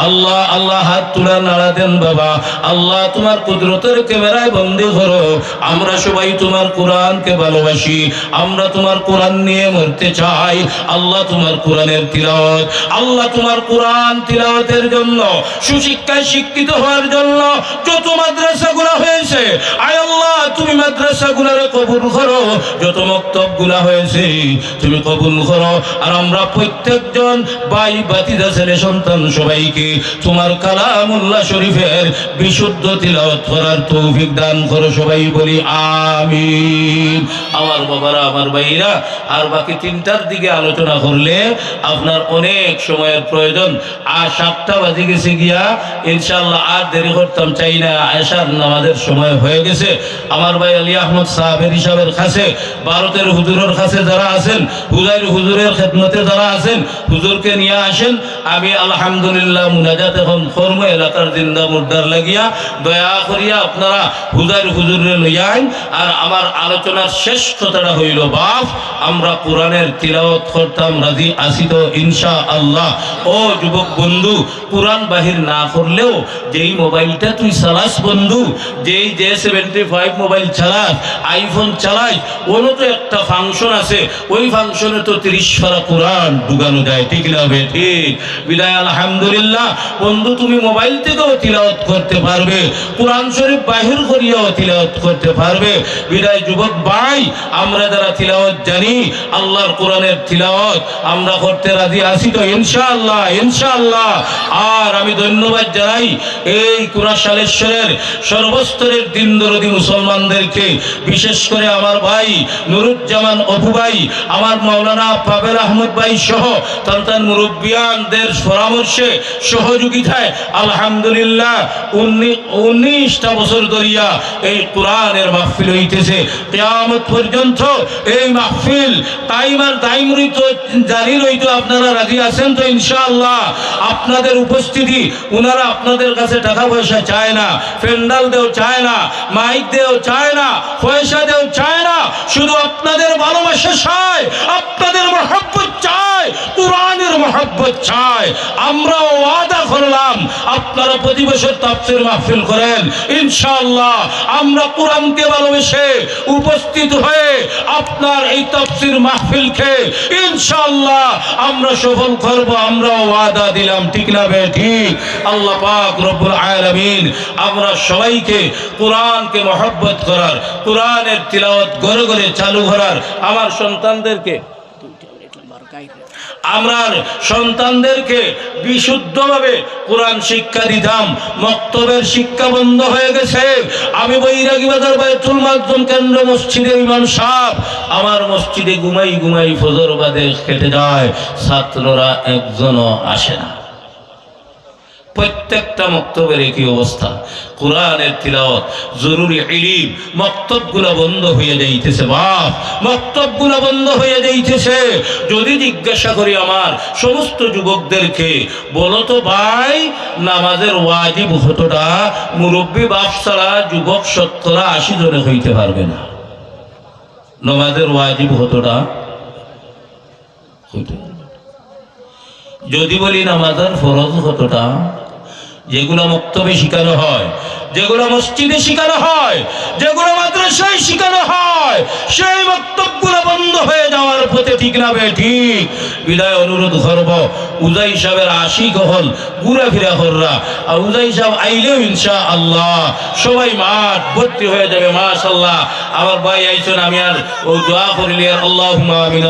আল্লাহ আল্লাহ হাত তুলা নাড়া দেন বাবা আল্লাহ তোমার কুদরতের ক্যামেরায় বন্দী করো আমরা সবাই তোমার কোরআনকে ভালোবাসি আমরা তোমার কোরআন নিয়ে মরতে চাই আল্লাহ তোমার কোরআনের তিলাওয়াত আল্লাহ তোমার কোরআন তিলাওয়াতের জন্য সুশিক্ষায় শিক্ষিত হওয়ার জন্য যত মাদ্রাসাগুলো হয়েছে আয় আল্লাহ তুমি মাদ্রাসাগুলোরে কবুল করো যত মক্তবগুলো হয়েছে তুমি কবুল করো আর আমরা প্রত্যেকজন ভাই বাতিদা ছেলে সন্তান সবাইকে তোমার কালামুল্লাহ শরীফের বিশুদ্ধ তিলাওয়াত করার তৌফিক দান করো সবাই বলি আমিন আমার বাবারা আমার ভাইরা আর বাকি 3টার দিকে আলোচনা করলে আপনার অনেক সময়ের প্রয়োজন আর 7টা বাজে গেছে গিয়া ইনশাআল্লাহ আর দেরি করতাম চাই না আয়েশার নামাজের সময় হয়ে গেছে আমার ভাই আলী আহমদ সাহেবের হিসাবের কাছে ভারতের হুজুরের কাছে যারা আছেন হুজুরের খেদমতে যারা আছেন হুজুরকে নিয়ে আসেন আমি আলহামদুলিল্লাহ মুনাজাত এখন কর্ম এলাকার জিন্দা মুর্দার লাগিয়া দয়া করিয়া আপনারা হুজুরে লইয়ান আর আমার আলোচনার শেষ কথাটা হইল বাপ আমরা কোরআনের তিলাওয়াত করতাম রাজি আসি তো ইনশাআল্লাহ ও যুবক বন্ধু কোরআন বাহির না করলেও যেই মোবাইলটা তুই চালাস বন্ধু যেই J75 মোবাইল চালাস আইফোন চালাস ওরও তো একটা ফাংশন আছে ওই ফাংশনে তো 30 পারা কোরআন ঢুকানো যায় ঠিক না বে ঠিক বিদায় আলহামদুলিল্লাহ বন্ধু তুমি মোবাইল থেকেও তিলাওয়াত করতে পারবে কোরআন শরীফ বাহির করিয়াও তিলাওয়াত করতে পারবে বিদায় যুবক ভাই আমরা যারা তিলাওয়াত জানি আল্লাহর কোরআনের তিলাওয়াত আমরা করতে রাজি আছি তো ইনশাআল্লাহ ইনশাআল্লাহ আর আমি ধন্যবাদ জানাই এই কুরাশালেশ্বরের সর্বস্তরের দিন দরদি মুসলমানদেরকে বিশেষ করে আমার ভাই নুরুজ্জামান অপু ভাই আমার মাওলানা পাবেল আহমদ ভাই সহ তার মুরব্বিয়ানদের পরামর্শে সহযোগিতায় আলহামদুলিল্লাহ 19টা বছর ধরিয়া এই কোরআনের মাহফিল হইতেছে কিয়ামত পর্যন্ত এই মাহফিল টাইমার দাইম রইতো জারি রইতো আপনারা রাজি আছেন তো ইনশাআল্লাহ আপনাদের উপস্থিতি উনারা আপনাদের কাছে টাকা পয়সা চায় না পেন্ডাল দেও চায় না মাইক দেও চায় না পয়সা দেও চায় না শুধু আপনাদের ভালোবাসা চায় আপনাদের মহব্বত চায় কোরআনের মহব্বত চায় আমরা ওয়াদা করলাম আপনারা প্রতি বছর তাফসীর মাহফিল করেন ইনশাআল্লাহ আমরা কোরআনকে ভালোবেসে উপস্থিত হয়ে আপনার এই তাফসীর মাহফিলকে ইনশাআল্লাহ আমরা সফল করব আমরা ওয়াদা দিলাম ঠিক না বে ঠিক আল্লাহ পাক রব্বুল আলামিন আমরা সবাইকে কোরআনকে মহব্বত করার কোরআনের তিলাওয়াত ঘরে ঘরে চালু করার আমার সন্তানদেরকে আমরার সন্তানদেরকে বিশুদ্ধভাবে কোরআন শিক্ষা দিতাম মক্তবের শিক্ষা বন্ধ হয়ে গেছে আমি বৈরাগী বাজার বাইতুল মাকদুম কেন্দ্র মসজিদের ইমাম সাহেব আমার মসজিদে ঘুমাই ফজর বাদে কেটে যায় ছাত্ররা একজনও আসে না প্রত্যেকটা মক্তবের একই অবস্থা কোরআনের তিলাওয়াত জরুরি ইলম মক্তবগুলো বন্ধ হয়ে যাইতেছে বাপ মক্তবগুলো বন্ধ হয়ে যাইতেছে যদি জিজ্ঞাসা করি আমার সমস্ত যুবকদেরকে বলো তো ভাই নামাজের ওয়াজিব হতোটা মুরব্বী বাপ ছাড়া যুবক 70-80 জনে হইতে পারবে না নামাজের ওয়াজিব হতোটা হইতে যদি বলি নামাজের ফরজ হতোটা যেগুলো মক্তবে শিখানো হয় যেগুলো মসজিদে শিখানো হয় যেগুলো মাদ্রাসায় শিখানো হয় সেই মক্তবগুলো বন্ধ হয়ে যাওয়ার পথে ঠিক না বে ঠিক বিদায় অনুরোধ করব উজাই সাহেবের আশিক হল ঘুরা ফিরা কররা আর উজাই সাহেব আইলেও ইনশাআল্লাহ সবাই মাঠ ভর্তি হয়ে যাবে মাশাআল্লাহ আমার ভাই আইছেন আমি আর ও দোয়া করিলি আল্লাহুম্মা আমিন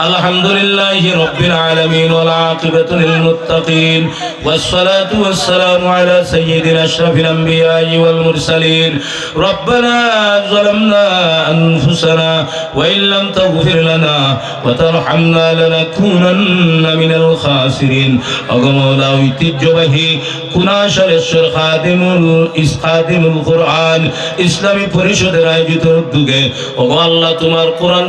আলহামদুলিল্লাহি রাব্বিল আলামিন ওয়াল আকিবাতু লিল মুত্তাকিন ওয়াসসালাতু ওয়াসসালামু আলা সাইয়্যিদিনা আশরাফিল আমবিয়াই ওয়াল মুরসালিন রব্বানা যালামনা আনফুসানা ওয়া ইল্লাম তাগফির লানা ওয়া তারহামনা লানাকুনান্না মিনাল খাসিরিন আগমলা ঐতিহ্যবাহী কুনাশালেশ্বর খাদিমুল কুরআন ইসলামী পরিষদের আয়োজিত উদ্যোগে ও আল্লাহ তোমার কোরআন